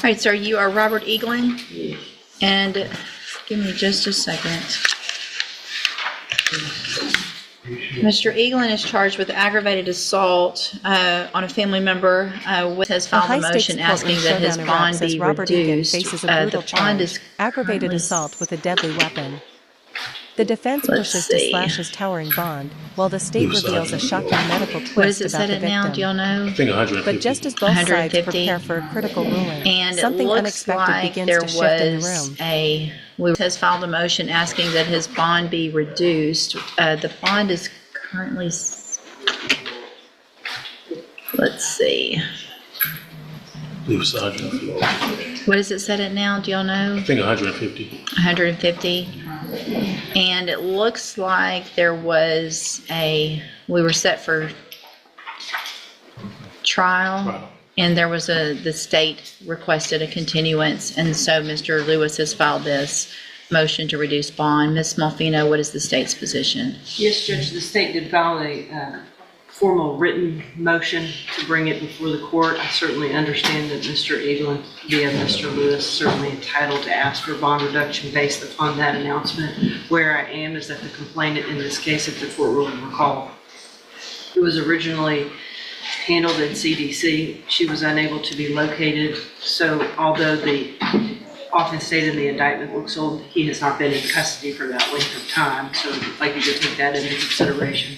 right, sir, you are Robert Eaggan, Yes. and give me just a second. Mr. Eaggan is charged with aggravated assault on a family member. Has filed a motion asking that his bond be Robert Eaggan reduced. faces a brutal The bond charge, is aggravated currently assault with a deadly weapon. The defense Let's pushes to see. slash his towering bond, while the state reveals a shocking medical What is twist it about set the at now? Do y'all victim. know? I think 150. But just as both sides 150. prepare for a critical ruling, And something it looks unexpected like begins there to shift in the was room. has filed a motion asking that his bond be reduced. The bond is currently, let's see. It was 150. What is it set at now? Do y'all know? I think 150. 150. And it looks like there was we were set for trial. Wow. And there was the state requested a continuance, and so Mr. Lewis has filed this motion to reduce bond. Ms. Malfino, what is the state's position? Yes, Judge, the state did file a formal written motion to bring it before the court. I certainly understand that Mr. Eaggan, via Mr. Lewis, certainly entitled to ask for bond reduction based upon that announcement. Where I am is that the complainant in this case, if the court will recall, it was originally handled in CDC. She was unable to be located. So although the often stated in the indictment looks old, he has not been in custody for that length of time. So I'd like you to take that into consideration.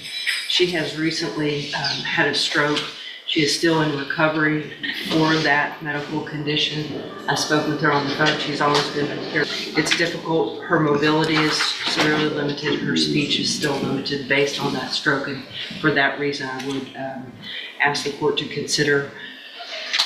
She has recently had a stroke. She is still in recovery for that medical condition. I spoke with her on the phone. She's always been here. It's difficult. Her mobility is severely limited. Her speech is still limited based on that stroke. And for that reason, I would ask the court to consider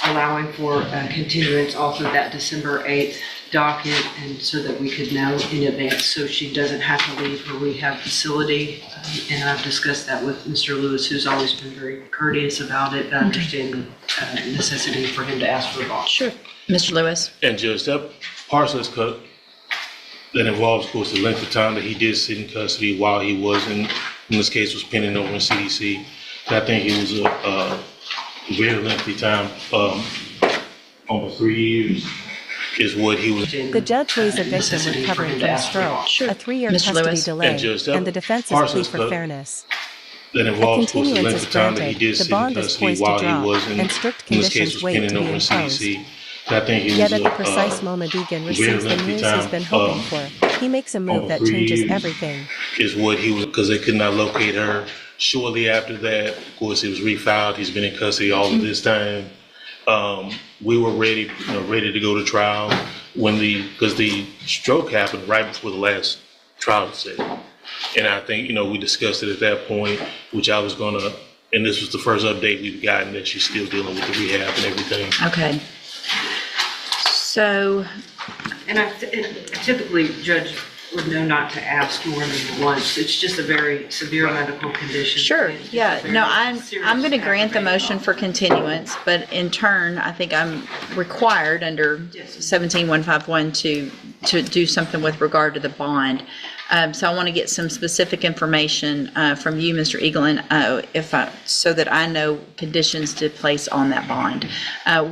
allowing for continuance off of that December 8th docket, and so that we could know in advance so she doesn't have to leave her rehab facility. And I've discussed that with Mr. Lewis, who's always been very courteous about it. I understand the necessity for him to ask for a bond. Sure. Mr. Lewis? And Judge, that parcel cut that involves, of course, the length of time that he did sit in custody while he was when this case was pending over in CDC. I think it was a very lengthy time, almost 3 years. Is what he was. The judge weighs a victim recovering from a stroke, Sure. a 3-year Mr. custody Lewis? delay, And Judge, that and the defense's parcel plea for cut fairness. That A involves, of course, the continuance length is of time that he granted, did the sit in bond is custody poised to while he drop, was in, and strict when this case conditions was wait pending to be over in imposed. CDC. I think it Yet was at the precise moment Eaggan receives the lengthy news time, he's been hoping for, he makes a move over that 3 changes years. everything. Is what he was, because they could not locate her. Shortly after that, of course, it was refiled. He's been in custody all of this time. We were ready to go to trial because the stroke happened right before the last trial set. And I think, we discussed it at that point, which I was and this was the first update we've gotten that she's still dealing with the rehab and everything. Okay. So, And typically, Judge would know not to ask more than once. It's just a very severe medical condition. sure, And it's yeah. a very No, I'm serious going to grant the aggravated motion for continuance, but in turn, I think I'm required under 17151 to do something with regard to the bond. So I want to get some specific information from you, Mr. Eaggan, so that I know conditions to place on that bond.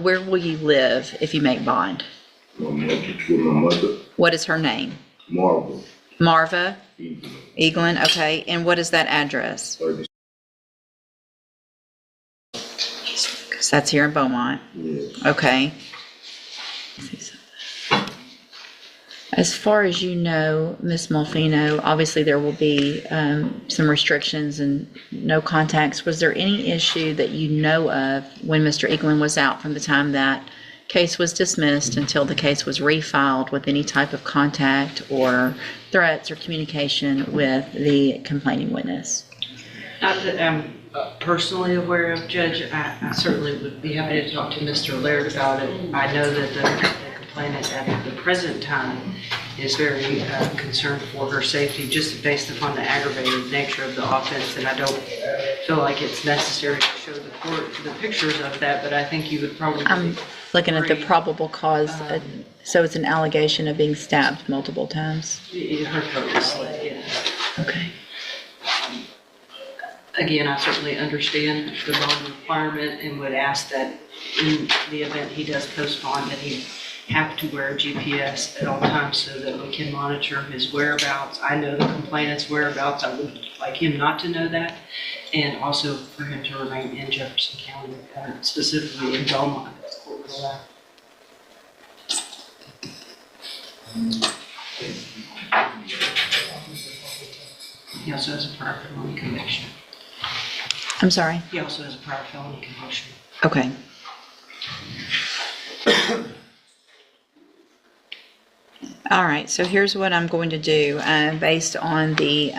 Where will you live if you make bond? My mother, What is her name? Marvel, Marva Eaggan, Eaglan, okay. And what is that address? 30. Because that's here in Beaumont. Yes. Okay. As far as you know, Ms. Malfino, obviously there will be some restrictions and no contacts. Was there any issue that you know of when Mr. Eaglan was out from the time that case was dismissed until the case was refiled with any type of contact or threats or communication with the complaining witness? Not that I'm personally aware of, Judge. I certainly would be happy to talk to Mr. Laird about it. I know that the complainant at the present time is very concerned for her safety, just based upon the aggravated nature of the offense, and I don't feel like it's necessary to show the court the pictures of that, but I think you would probably... I'm looking at the probable cause, so it's an allegation of being stabbed multiple times? Her throat was slit, yeah. Okay. Again, I certainly understand the bond requirement and would ask that in the event he does post bond, that he have to wear a GPS at all times so that we can monitor his whereabouts. I know the complainant's whereabouts. I would like him not to know that. And also for him to remain in Jefferson County, specifically in Belmont, as the court would allow. He also has a prior felony conviction. I'm sorry? He also has a prior felony conviction. Okay. All right, so here's what I'm going to do, based on the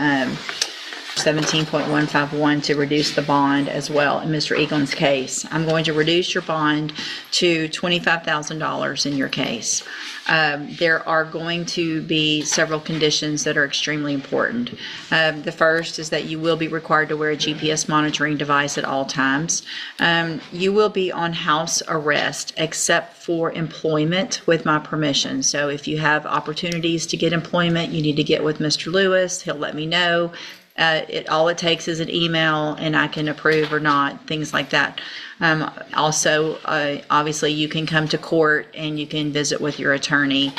17.151 to reduce the bond as well in Mr. Eagle's case. I'm going to reduce your bond to $25,000 in your case. There are going to be several conditions that are extremely important. The first is that you will be required to wear a GPS monitoring device at all times. You will be on house arrest except for employment with my permission. So if you have opportunities to get employment, you need to get with Mr. Lewis. He'll let me know. All it takes is an email and I can approve or not, things like that. Also, obviously you can come to court and you can visit with your attorney,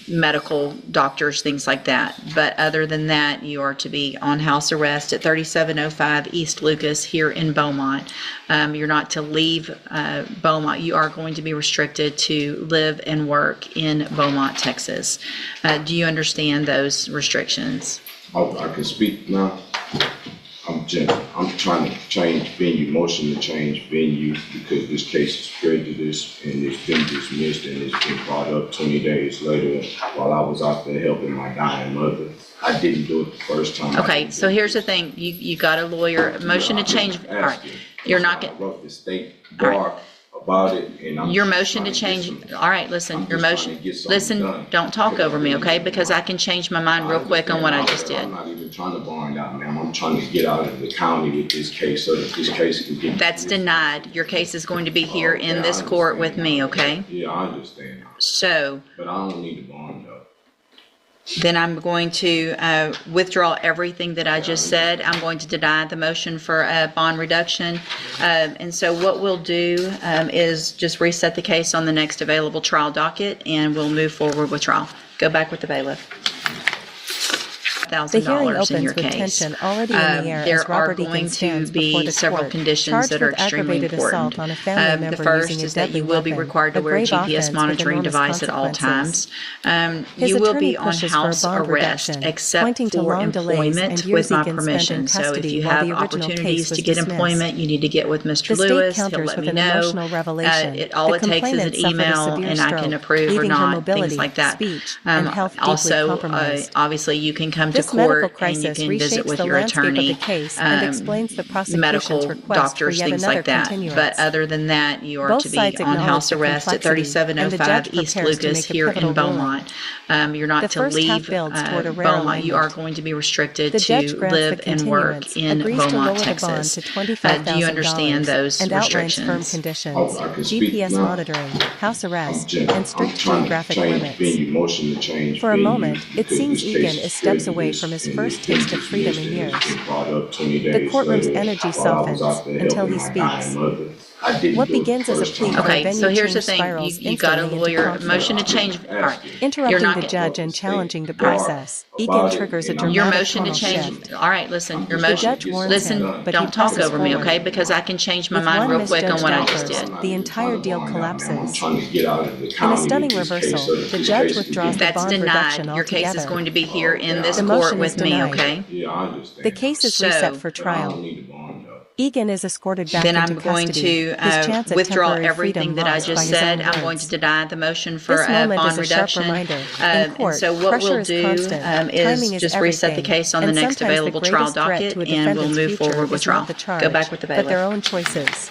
medical doctors, things like that. But other than that, you are to be on house arrest at 3705 East Lucas here in Beaumont. You're not to leave Beaumont. You are going to be restricted to live and work in Beaumont, Texas. Do you understand those restrictions? I can speak now. I'm trying to change venue, motion to change venue because this case is prejudice and it's been dismissed and it's been brought up 20 days later while I was out there helping my dying mother. I didn't do it the first time. Okay, so here's the thing. You got a lawyer, motion to change. All right, you're not I going. wrote the state bar about it and I'm. Your motion to change, all right, listen, your motion, listen, don't talk over me, okay? Because I can change my mind real quick on what I just did. I'm not even trying to bond out, ma'am. I'm trying to get out of the county with this case so that this case can get. That's denied. Your case is going to be here in this court with me, okay? Yeah, I understand. So But I don't need a bond though. then I'm going to withdraw everything that I just said. I'm going to deny the motion for bond reduction. And so what we'll do is just reset the case on the next available trial docket, and we'll move forward with trial. Go back with the bailiff. The hearing $1,000 in your opens with case. tension already in the air There as are Robert going Eaggan to stands before be the several court, conditions charged that are with extremely aggravated important. assault on a family member The first using a is that deadly you will be weapon, required to a wear a grave GPS offense with monitoring enormous device at all times. consequences. His You will attorney be on pushes for a house bond arrest reduction, except pointing to for long delays and employment years with my Eaggan spent in permission. So if custody you while have the original opportunities case was to get dismissed. employment, you need to get with Mr. The state Lewis. He'll counters let with me an know. emotional revelation. All The it takes is an complainant suffered a email severe and I can stroke, approve or leaving her not, mobility, things like that. speech, and health deeply Also, compromised. obviously you can come to This medical court and you crisis can visit reshapes with the your landscape attorney, of the case and explains the prosecution's medical request for doctors, yet things another like that. continuance. But other than that, you are Both to be sides on acknowledge house the arrest at complexity, and the 3705 judge East prepares to Lucas make a here pivotal in Beaumont. You're not The to first half leave builds toward a rare Beaumont. You are alignment. going to be restricted The judge to grants live the and work continuance, in agrees to Beaumont, lower the bond Texas. to $25,000 Do you understand those and outlines firm restrictions? conditions, I can speak GPS now. monitoring, house arrest, and strict trying to geographic change limits. venue, motion to change For a venue moment, it because seems this case Eaggan is steps away prejudice from his and first it's been taste of freedom in dismissed and it's years. been brought up 20 The days courtroom's later energy while I was softens out there until helping he my dying speaks. mother. I didn't What do it the begins as a first plea time. for Okay, so venue here's the change thing. spirals You got a instantly into lawyer, conflict. motion to change. All right. You're Interrupting not the gonna- judge and challenging the Bar process, about Eaggan it, triggers a and I'm- Your dramatic motion to tonal change, shift. all right, listen, your The motion, judge warns listen, him, but he don't talk presses over me, forward. okay? Because I can change my With mind one real quick on misjudged what I outburst, just did. the entire deal I'm collapses. trying to get out of the In county a stunning with this case reversal, so that the this judge case can withdraws get- the That's bond denied. reduction Your case is altogether. going to be here in this The court motion is with me, denied. okay? Yeah, I understand. The case is So- reset for But I trial. don't need a bond though. Eaggan is escorted back Then into I'm going custody. to His chance at withdraw temporary everything freedom that I lost by just his said. own I'm going words. to deny the motion for This moment bond is a sharp reduction. reminder. In And court, so what pressure we'll is do constant. is Timing is just reset the everything. case on the And next sometimes the available trial greatest threat docket, to a and we'll defendant's move future forward with is not trial. the charge, Go back with the but their bailiff. own choices.